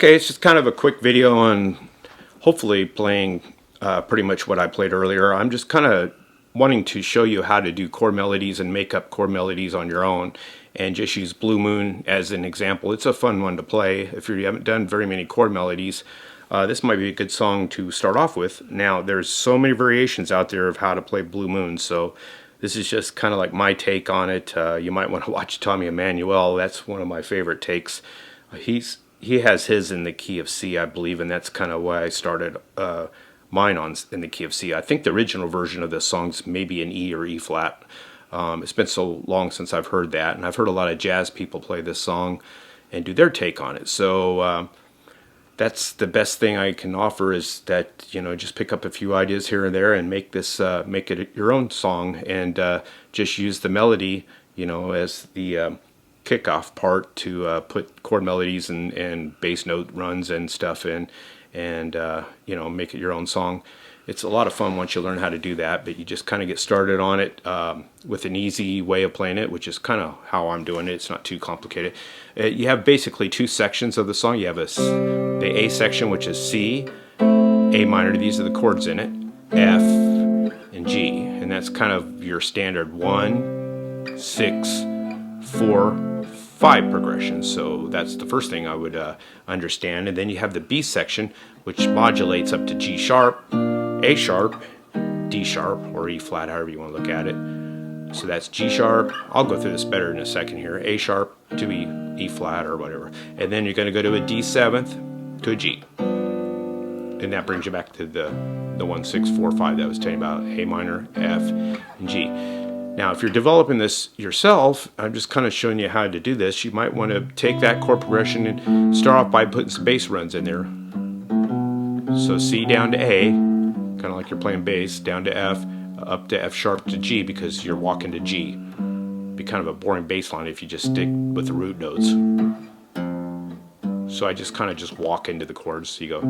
Okay, it's just kind of a quick video on hopefully playing pretty much what I played earlier. I'm just kind of wanting to show you how to do chord melodies and make up chord melodies on your own, and just use Blue Moon as an example. It's a fun one to play if you haven't done very many chord melodies. This might be a good song to start off with. Now, there's so many variations out there of how to play Blue Moon, so this is just kind of like my take on it. You might want to watch Tommy Emmanuel. That's one of my favorite takes. He has his in the key of C, I believe, and that's kind of why I started mine in the key of C. I think the original version of this song's maybe an E or E flat. It's been so long since I've heard that, and I've heard a lot of jazz people play this song and do their take on it. So that's the best thing I can offer, is that, you know, just pick up a few ideas here and there and make this make it your own song, and just use the melody, you know, as the kickoff part to put chord melodies and bass note runs and stuff in, and you know, make it your own song. It's a lot of fun once you learn how to do that, but you just kind of get started on it with an easy way of playing it, which is kind of how I'm doing it. It's not too complicated. You have basically two sections of the song. You have the A section, which is C, A minor, these are the chords in it, F, and G, and that's kind of your standard 1, 6, 4, 5 progressions. So that's the first thing I would understand. And then you have the B section, which modulates up to G sharp, A sharp, D sharp, or E flat, however you want to look at it. So that's G sharp. I'll go through this better in a second here. A sharp to E flat or whatever. And then you're going to go to a D seventh to a G. And that brings you back to the 1, 6, 4, 5 that I was telling you about. A minor, F, and G. Now, if you're developing this yourself, I'm just kind of showing you how to do this. You might want to take that chord progression and start off by putting some bass runs in there. So C down to A, kind of like you're playing bass, down to F, up to F sharp to G, because you're walking to G. It'd be kind of a boring bass line if you just stick with the root notes. So I just kind of just walk into the chords. So you go.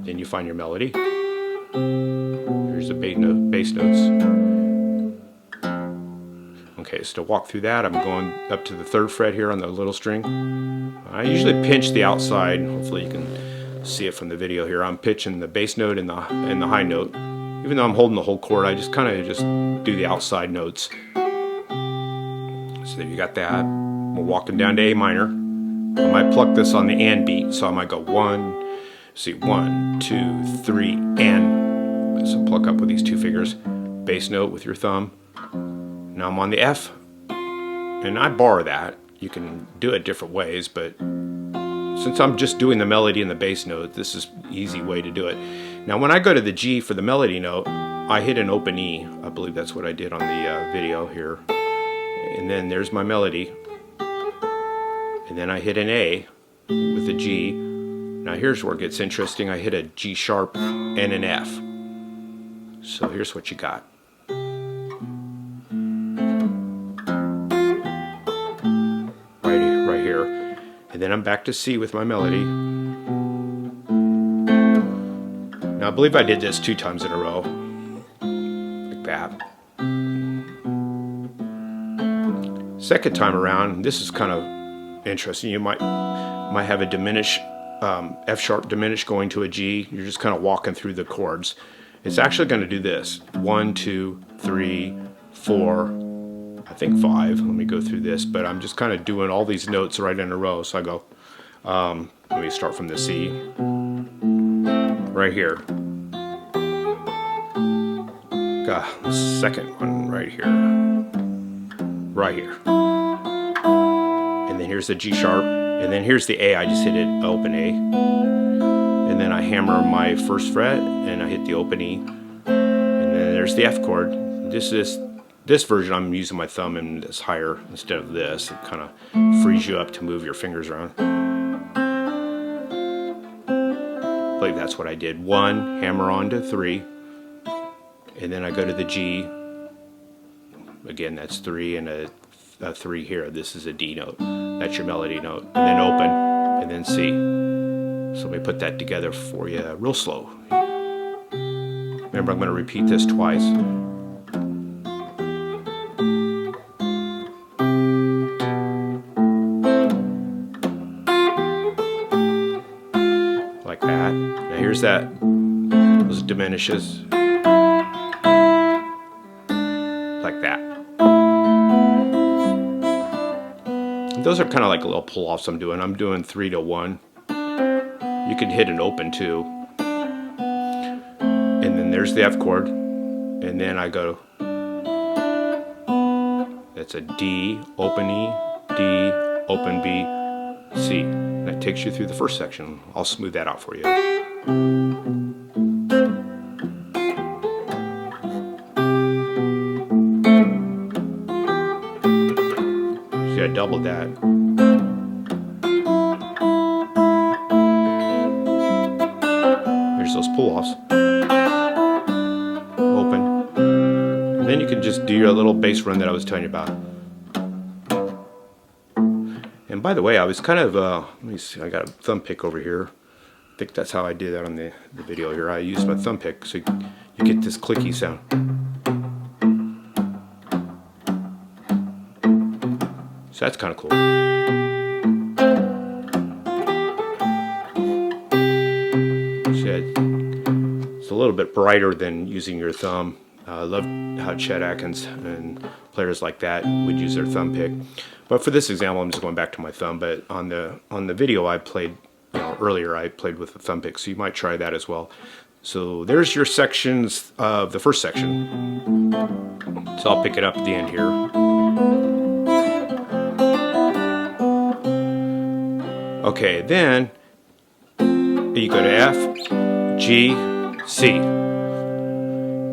Then you find your melody. Here's the bass notes. Okay, so to walk through that, I'm going up to the 3rd fret here on the little string. I usually pinch the outside. Hopefully you can see it from the video here. I'm pitching the bass note and the high note. Even though I'm holding the whole chord, I just kind of just do the outside notes. So there you got that. We're walking down to A minor. I might pluck this on the and beat, so I might go 1, 2, 3, and. So pluck up with these 2 fingers. Bass note with your thumb. Now I'm on the F, and I borrow that. You can do it different ways, but since I'm just doing the melody and the bass note, this is an easy way to do it. Now when I go to the G for the melody note, I hit an open E. I believe that's what I did on the video here. And then there's my melody. And then I hit an A with the G. Now here's where it gets interesting. I hit a G sharp and an F. So here's what you got. Right here. And then I'm back to C with my melody. Now I believe I did this 2 times in a row. Like that. Second time around, this is kind of interesting. You might have a diminish, F sharp diminish going to a G. You're just kind of walking through the chords. It's actually going to do this. 1, 2, 3, 4, I think 5. Let me go through this, but I'm just kind of doing all these notes right in a row. So I go, let me start from the C. Right here. Got the second one right here. Right here. And then here's the G sharp. And then here's the A. I just hit it, open A. And then I hammer my 1st fret and I hit the open E. And then there's the F chord. This version I'm using my thumb, and it's higher instead of this. It kind of frees you up to move your fingers around. I believe that's what I did. 1, hammer on to 3. And then I go to the G. Again, that's 3 and a 3 here. This is a D note. That's your melody note. And then open, and then C. So let me put that together for you real slow. Remember, I'm going to repeat this twice. there's that, those diminishes like that. Those are kind of like little pull-offs I'm doing. I'm doing 3 to 1. You can hit an open too. And then there's the F chord. And then I go, that's a D, open E, D, open B, C. That takes you through the first section. I'll smooth that out for you. See, I doubled that. There's those pull-offs. Open. And then you can just do your little bass run that I was telling you about. And by the way, I was kind of, let me see, I got a thumb pick over here. I think that's how I did that on the video here. I used my thumb pick so you get this clicky sound. So that's kind of cool. So it's a little bit brighter than using your thumb. I love how Chet Atkins and players like that would use their thumb pick. But for this example, I'm just going back to my thumb. But on the video I played, earlier, I played with the thumb pick, so you might try that as well. So there's your sections of the first section. So I'll pick it up at the end here. Okay, then you go to F, G, C,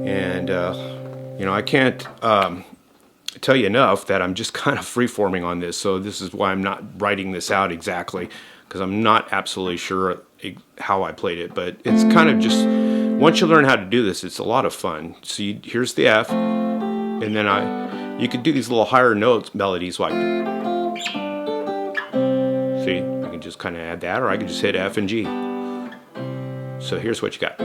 and I can't tell you enough that I'm just kind of free-forming on this. So this is why I'm not writing this out exactly, because I'm not absolutely sure how I played it. But it's kind of just, once you learn how to do this, it's a lot of fun. So here's the F, and then you could do these little higher notes melodies like. See, I can just kind of add that, or I can just hit F and G. So here's what you got.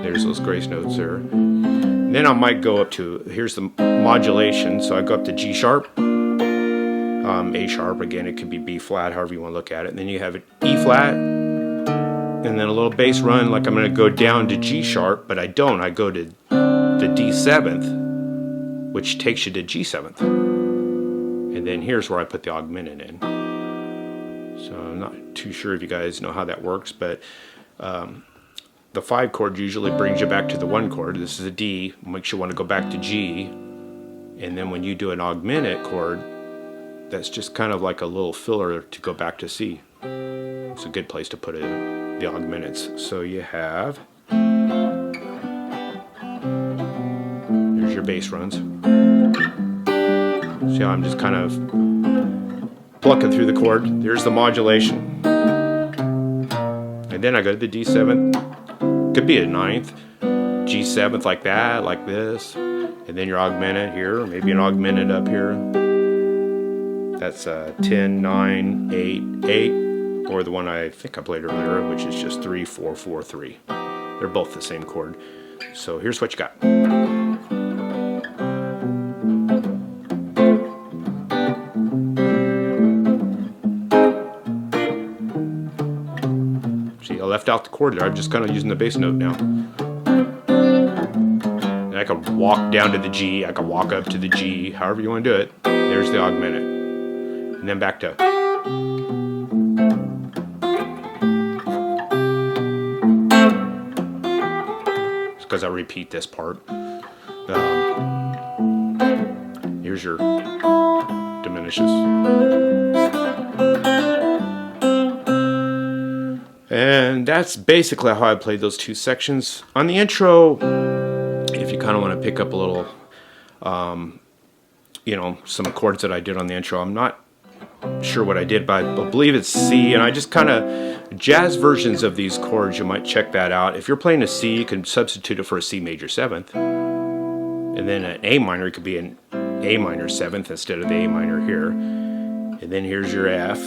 There's those grace notes there. And then I might go up to, here's the modulation, so I go up to G sharp, A sharp, again it could be B flat, however you want to look at it. And then you have it E flat, and then a little bass run, like I'm going to go down to G sharp, but I don't. I go to the D7th, which takes you to G7th. And then here's where I put the augmented in. So I'm not too sure if you guys know how that works, but the 5 chord usually brings you back to the 1 chord. This is a D, makes you want to go back to G. And then when you do an augmented chord, that's just kind of like a little filler to go back to C. It's a good place to put the augmenteds. So you have, there's your bass runs. See how I'm just kind of plucking through the chord. There's the modulation. And then I go to the D7th. Could be a 9th. G7th like that, like this. And then your augmented here, or maybe an augmented up here. That's 10, 9, 8, 8. Or the one I think I played earlier, which is just 3, 4, 4, 3. They're both the same chord. So here's what you got. See, I left out the chord there. I'm just kind of using the bass note now. And I can walk down to the G. I can walk up to the G. However you want to do it. There's the augmented. And then back to. It's because I repeat this part. Here's your diminishes. And that's basically how I played those 2 sections. On the intro, if you kind of want to pick up a little, some chords that I did on the intro, I'm not sure what I did, but I believe it's C, and I just kind of, jazz versions of these chords, you might check that out. If you're playing a C, you can substitute it for a C major 7th. And then an A minor, it could be an A minor 7th instead of the A minor here. And then here's your F.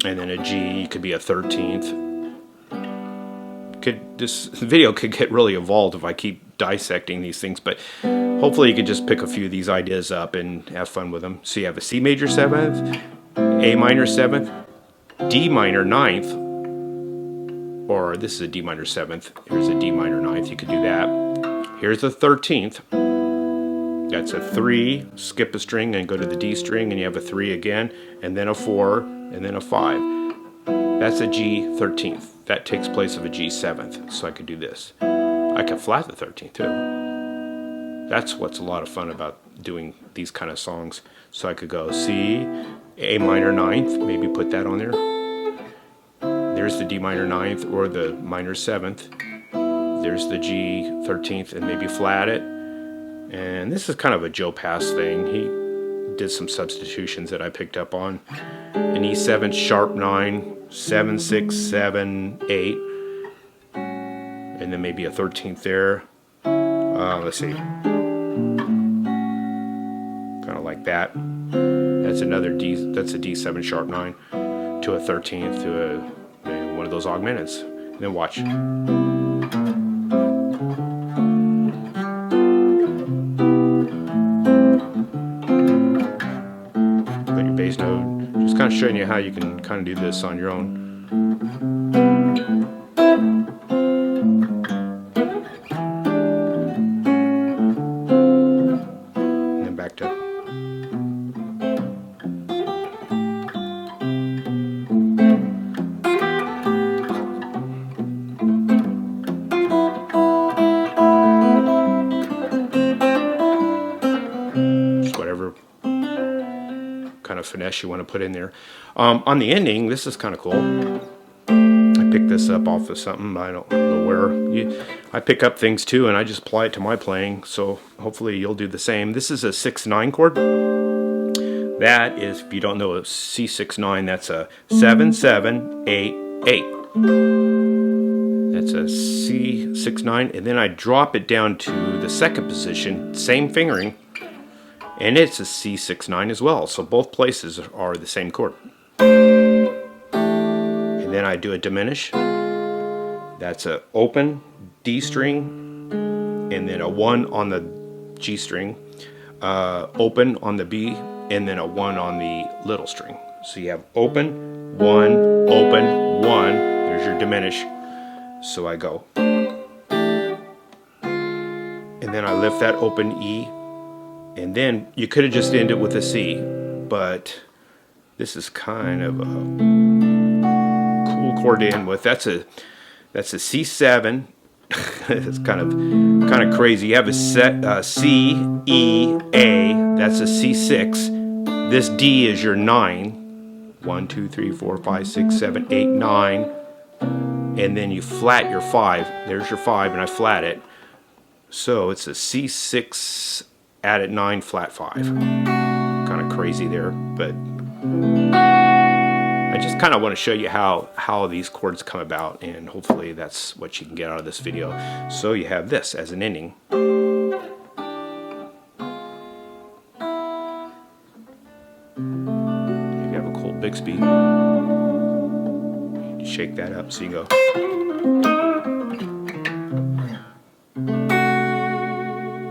And then a G could be a 13th. This video could get really involved if I keep dissecting these things, but hopefully you can just pick a few of these ideas up and have fun with them. So you have a C major 7th, A minor 7th, D minor 9th, or this is a D minor 7th, here's a D minor 9th, you could do that. Here's the 13th, that's a 3, skip a string and go to the D string, and you have a 3 again, and then a 4, and then a 5. That's a G 13th. That takes place of a G 7th, so I could do this. I could flat the 13th too. That's what's a lot of fun about doing these kind of songs. So I could go C, A minor 9th, maybe put that on there. There's the D minor 9th or the minor 7th. There's the G 13th and maybe flat it. And this is kind of a Joe Pass thing. He did some substitutions that I picked up on. An E7 sharp 9, 7, 6, 7, 8. And then maybe a 13th there. Let's see. Kind of like that. That's another D. That's a D7 sharp 9 to a 13th to a one of those augmenteds. And then watch. Got your bass note. Just kind of showing you how you can kind of do this on your own. Kind of finesse you want to put in there. On the ending, this is kind of cool. I picked this up off of something, I don't know where. I pick up things too, and I just apply it to my playing, so hopefully you'll do the same. This is a 6-9 chord. That is, if you don't know a C6-9, that's a 7-7-8-8. That's a C6-9, and then I drop it down to the second position, same fingering, and it's a C6-9 as well, so both places are the same chord. And then I do a diminish. That's an open D string, and then a 1 on the G string, open on the B, and then a 1 on the little string. So you have open, 1, open, 1. There's your diminish. So I go. And then I lift that open E. And then you could have just ended with a C, but this is kind of a cool chord to end with. That's a C7. It's kind of crazy. You have a C, E, A. That's a C6. This D is your 9. 1, 2, 3, 4, 5, 6, 7, 8, 9. And then you flat your 5. There's your 5, and I flat it. So it's a C6 added 9 flat 5. Kind of crazy there, but I just kind of want to show you how these chords come about, and hopefully that's what you can get out of this video. So you have this as an ending. Maybe have a cool Bixby. You shake that up so you go.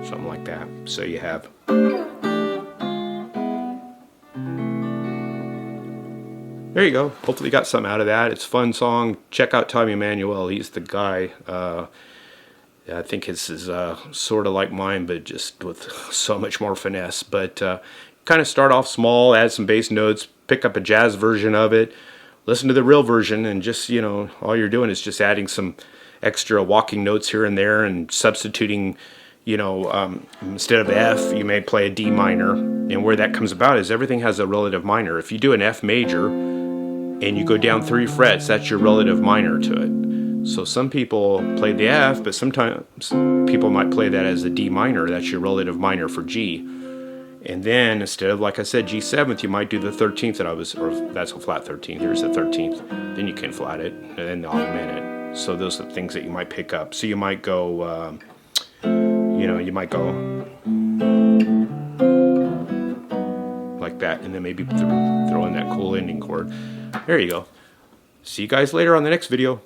Something like that. So you have there you go. Hopefully you got something out of that. It's a fun song. Check out Tommy Emmanuel. He's the guy. I think his is sort of like mine, but just with so much more finesse. But kind of start off small, add some bass notes, pick up a jazz version of it, listen to the real version, and just, you know, all you're doing is just adding some extra walking notes here and there and substituting. You know, instead of F, you may play a D minor. And where that comes about is everything has a relative minor. If you do an F major and you go down 3 frets, that's your relative minor to it. So some people play the F, but sometimes people might play that as a D minor. That's your relative minor for G. And then instead of, like I said, G7th, you might do the 13th that or that's a flat 13th. Here's the 13th. Then you can flat it and then augment it. So those are the things that you might pick up. So you might go... you know, you might go like that, and then maybe throw in that cool ending chord. There you go. See you guys later on the next video.